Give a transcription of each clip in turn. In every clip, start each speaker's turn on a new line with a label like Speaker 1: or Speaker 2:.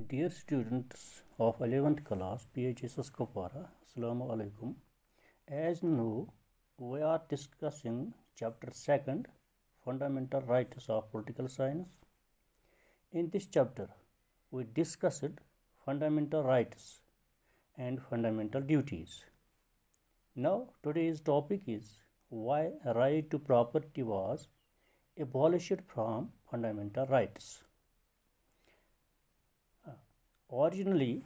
Speaker 1: Dear students of 11th class PHSS Kupwara, Assalamu alaikum. As you know, we are discussing chapter 2nd, Fundamental Rights of Political Science. In this chapter, we discussed fundamental rights and fundamental duties. Now, today's topic is why right to property was abolished from fundamental rights. Originally,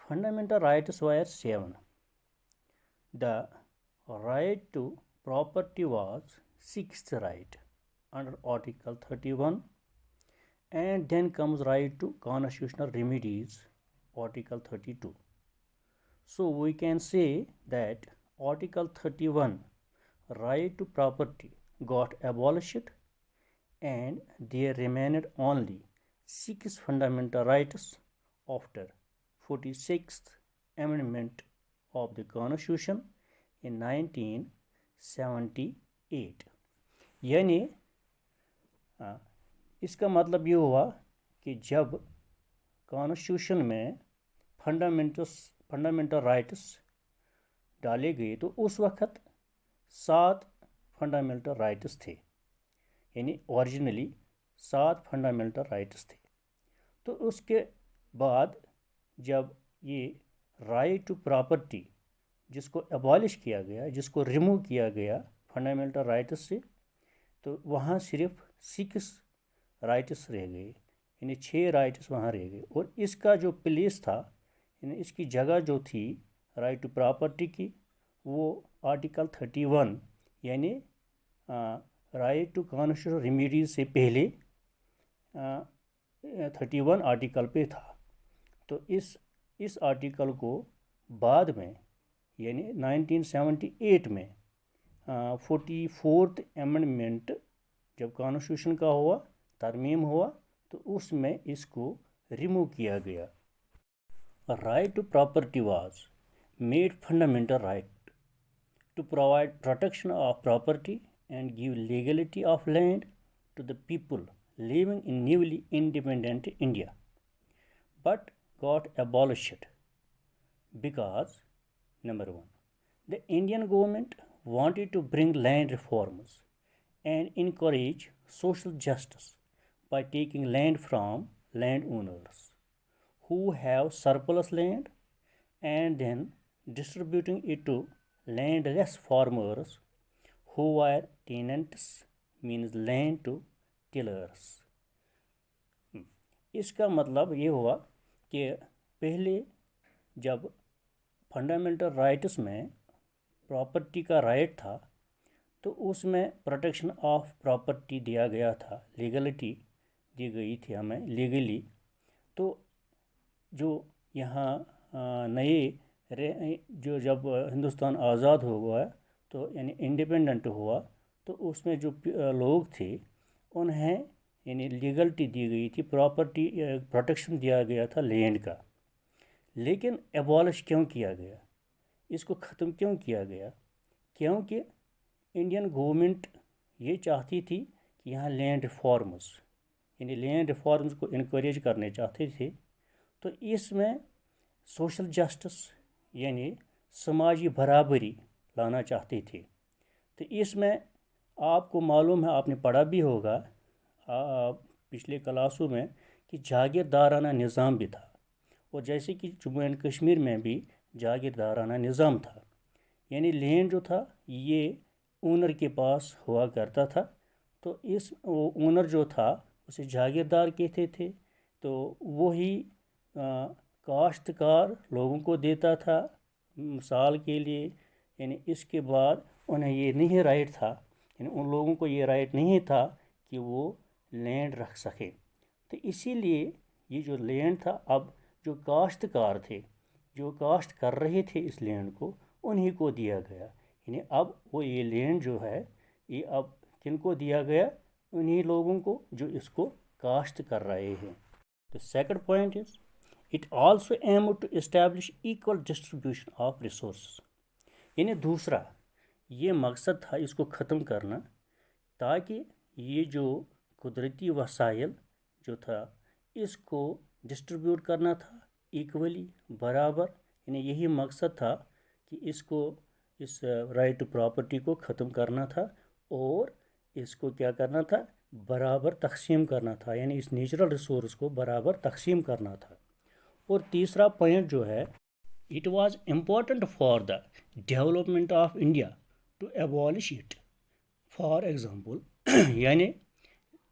Speaker 1: fundamental rights were 7. The right to property was 6th right under Article 31, and then comes right to constitutional remedies, Article 32. So we can say that Article 31, right to property, got abolished, and there remained only 6 fundamental rights after 46th Amendment of the Constitution in 1978. यानी इसका मतलब ये हुआ कि जब constitution में fundamental rights डाले गए तो उस वक्त 7 फंडामेंटल राइट्स थे, यानी ओरिजिनली 7 फंडामेंटल राइट्स थे। तो उसके बाद जब ये राइट टू प्रॉपर्टी जिसको एबॉलिश किया गया, जिसको रिमूव किया गया फंडामेंटल राइट्स से, तो वहाँ सिर्फ 6 राइट्स रह गए, यानी 6 राइट्स वहाँ रह गए। और इसका जो प्लेस था, यानी इसकी जगह जो थी राइट टू प्रॉपर्टी की, वो आर्टिकल 31 यानी राइट टू कॉन्स्टिट्यूशनल रेमेडीज से पहले 31 आर्टिकल पे था। तो इस आर्टिकल को बाद में यानी 1978 में 44th अमेंडमेंट जब कॉन्स्टिट्यूशन का हुआ, तरमीम हुआ, तो उसमें इसको रिमूव किया गया। Right to property was made fundamental right to provide protection of property and give legality of land to the people living in newly independent India, but got abolished because number 1, the Indian government wanted to bring land reforms and encourage social justice by taking land from landowners who have surplus land and then distributing it to landless farmers who were tenants, means land to tillers. इसका मतलब ये हुआ कि पहले जब fundamental rights में property का right था, तो उसमें प्रोटेक्शन ऑफ प्रॉपर्टी दिया गया था, लीगलिटी दी गई थी हमें लीगली। तो जो यहाँ नए जो जब हिंदुस्तान आज़ाद हो गया, तो यानी इंडिपेंडेंट हुआ, तो उसमें जो लोग थे उन्हें यानी लीगलिटी दी गई थी, प्रॉपर्टी प्रोटेक्शन दिया गया था लैंड का। लेकिन एबॉलिश क्यों किया गया, इसको ख़त्म क्यों किया गया? क्योंकि इंडियन गवर्नमेंट ये चाहती थी कि यहाँ लैंड रिफॉर्म्स यानी लैंड रिफॉर्म्स को इनकरेज करने चाहते थे। तो इसमें सोशल जस्टिस यानी समाजी बराबरी लाना चाहते थे। तो इसमें आपको मालूम है, आपने पढ़ा भी होगा पिछले क्लासों में कि जागीरदाराना निज़ाम भी था, और जैसे कि जम्मू एंड कश्मीर में भी जागीरदाराना निज़ाम था, यानी लैंड जो था ये ओनर के पास हुआ करता था। तो इस ओनर जो था उसे जागीरदार कहते थे। तो वही काश्तकार लोगों को देता था साल के लिए, यानी इसके बाद उन्हें ये नहीं राइट था, यानी उन लोगों को ये राइट नहीं था कि वो लैंड रख सके। तो इसीलिए ये जो लैंड था, अब जो काश्तकार थे, जो काश्त कर रहे थे इस लैंड को, उन्हीं को दिया गया। यानी अब वो ये लैंड जो है ये अब किनको दिया गया? उन्हीं लोगों को जो इसको काश्त कर रहे हैं। तो second point is it also aim to establish equal distribution of resource, यानी दूसरा ये मकसद था इसको ख़त्म करना, ताकि ये जो कुदरती वसाइल जो था इसको डिस्ट्रीब्यूट करना था इक्वली, बराबर, यानी यही मकसद था कि इस राइट टू प्रॉपर्टी को ख़त्म करना था और इसको क्या करना था, बराबर तकसीम करना था, यानी इस नेचुरल रिसोर्स को बराबर तकसीम करना था। और तीसरा पॉइंट जो है, it was important for the development of India to abolish it, for example यानी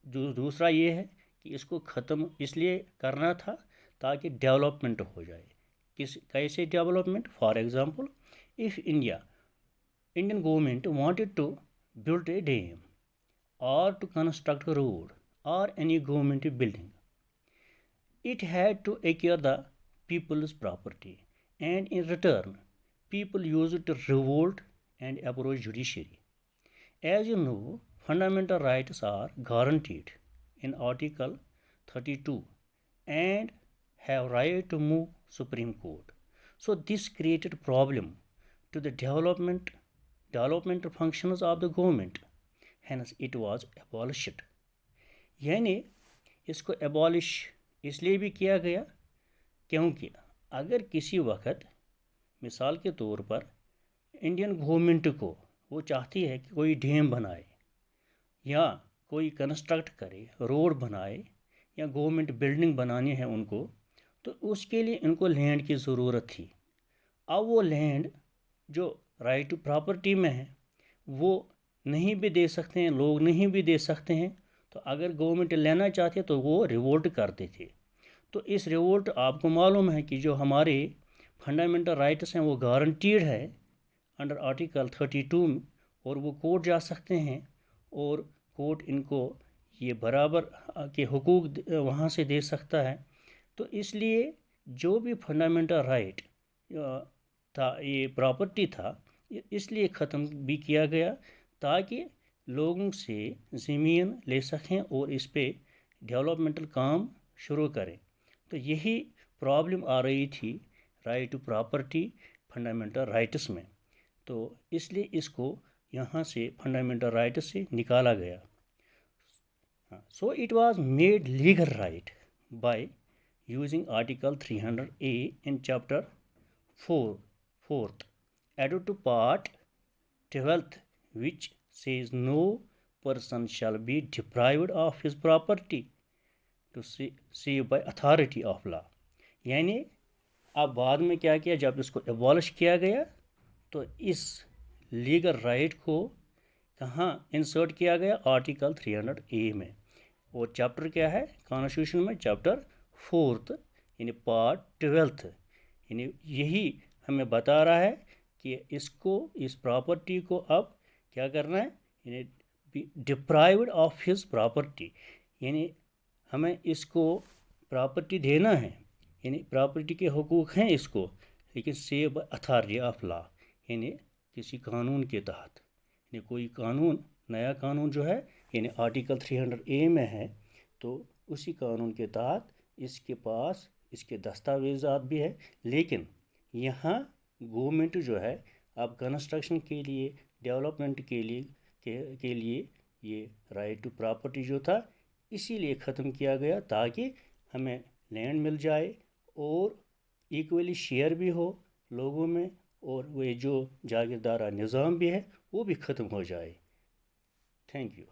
Speaker 1: दूसरा ये है कि इसको ख़त्म इसलिए करना था ताकि डेवलपमेंट हो जाए। कैसे development? For example, if Indian government wanted to build a dam or to construct a road or any government building, it had to acquire the people's property, and in return people used to revolt and approach judiciary. As you know, fundamental rights are guaranteed in Article 32 and have right to move Supreme Court. So this created problem to the development functions of the government. Hence it was abolished. यानी इसको abolish इसलिए भी किया गया क्योंकि अगर किसी वक्त मिसाल के तौर पर इंडियन गवर्नमेंट को वो चाहती है कि कोई डैम बनाए या कोई कंस्ट्रक्ट करे, रोड बनाए या गवर्नमेंट बिल्डिंग बनानी है उनको, तो उसके लिए इनको लैंड की ज़रूरत थी। अब वो लैंड जो राइट टू प्रॉपर्टी में है वो नहीं भी दे सकते हैं, लोग नहीं भी दे सकते हैं, तो अगर गवर्नमेंट लेना चाहती है तो वो रिवोल्ट करते थे। तो इस रिवोल्ट, आपको मालूम है कि जो हमारे फंडामेंटल राइट्स हैं वो गारंटीड है अंडर आर्टिकल 32 में, और वो कोर्ट जा सकते हैं और कोर्ट इनको ये बराबर के हुकूक वहाँ से दे सकता है। तो इसलिए जो भी फंडामेंटल राइट था, ये प्रॉपर्टी था, इसलिए ख़त्म भी किया गया ताकि लोगों से ज़मीन ले सकें और इस पे डेवलपमेंटल काम शुरू करें। तो यही प्रॉब्लम आ रही थी right to property fundamental rights में, तो इसलिए इसको यहाँ से फंडामेंटल राइट्स से निकाला गया। So it was made legal right by using article 300A in chapter 4th added to part 12th, which says no person shall be deprived of his property to save by authority of law। यानी अब बाद में क्या किया, जब इसको abolish किया गया तो इस लीगल राइट को कहाँ इंसर्ट किया गया, आर्टिकल 300A में। और चैप्टर क्या है कॉन्स्टिट्यूशन में, चैप्टर 4th यानी पार्ट 12th, यानी यही हमें बता रहा है कि इसको, इस प्रॉपर्टी को अब क्या करना है, यानी डिप्राइव्ड ऑफ हिज प्रॉपर्टी, यानी हमें इसको प्रॉपर्टी देना है, यानी प्रॉपर्टी के हुकूक हैं इसको, लेकिन सेव अथॉरिटी ऑफ लॉ, यानी किसी कानून के तहत, यानी कोई कानून, नया कानून जो है यानी आर्टिकल 300A में है, तो उसी कानून के तहत इसके पास इसके दस्तावेज़ात भी है। लेकिन यहाँ गवर्नमेंट जो है अब कंस्ट्रक्शन के लिए, डेवलपमेंट के लिए ये राइट टू प्रॉपर्टी जो था इसीलिए ख़त्म किया गया ताकि हमें लैंड मिल जाए और इक्वली शेयर भी हो लोगों में, और वे जो जागीरदारा निज़ाम भी है वो भी ख़त्म हो जाए। Thank you.